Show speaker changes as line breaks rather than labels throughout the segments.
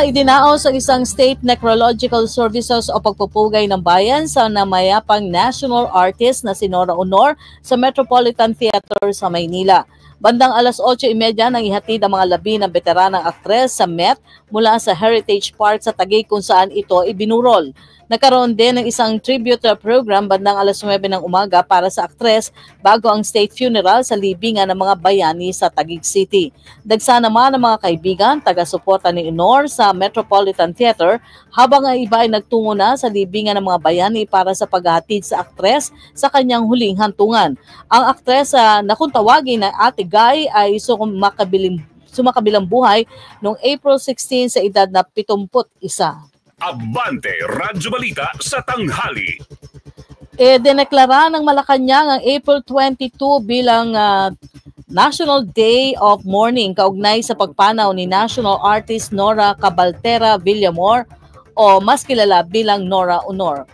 Idinaos ang isang State Necrological Services o pagpupugay ng bayan sa namayapang national artist na si Nora Aunor sa Metropolitan Theater sa Maynila. Bandang alas 8:30 nang ihatid ang mga labi ng veteranang aktres sa Met mula sa Heritage Park sa Taguig kung saan ito ibinurol. Nagkaroon din ng isang tribute program bandang alas 9 ng umaga para sa aktres bago ang state funeral sa libingan ng mga bayani sa Taguig City. Dagsa naman ang mga kaibigan, taga-suporta ni Aunor sa Metropolitan Theater habang ang iba ay nagtungo na sa libingan ng mga bayani para sa paghahatid sa aktres sa kanyang huling hantungan. Ang aktres na kung tawagin na Ate Guy ay sumakabilang buhay noong April 16 sa edad na 71.
Abante Radyo Balita sa tanghali.
Dineklara ng Malacanang ang April 22 bilang National Day of Mourning kaugnay sa pagpanaw ni national artist Nora Cabaltera Villamor o mas kilala bilang Nora Aunor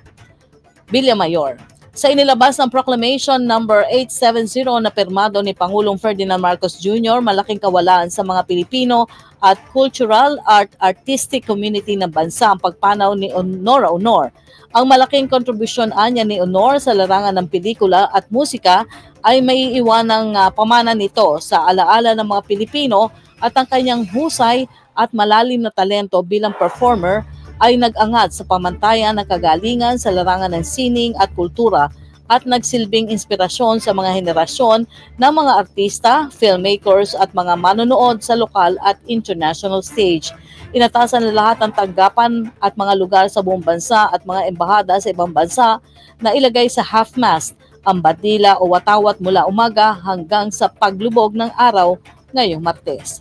Villamayor. Sa inilabas ng Proclamation number 870 na pirmado ni Pangulong Ferdinand Marcos Jr., malaking kawalaan sa mga Pilipino at cultural artistic community ng bansa ang pagpanaw ni Nora Aunor. Ang malaking kontribusyon anya ni Aunor sa larangan ng pelikula at musika ay maiiwanang pamana nito sa alaala ng mga Pilipino at ang kanyang husay at malalim na talento bilang performer ay nag-angat sa pamantayan ng kagalingan sa larangan ng sining at kultura at nagsilbing inspirasyon sa mga henerasyon ng mga artista, filmmakers at mga manonood sa lokal at international stage. Inatasan na lahat ng tanggapan at mga lugar sa buong bansa at mga embahada sa ibang bansa na ilagay sa half-mast ang bandila o watawat mula umaga hanggang sa paglubog ng araw ngayong Martes.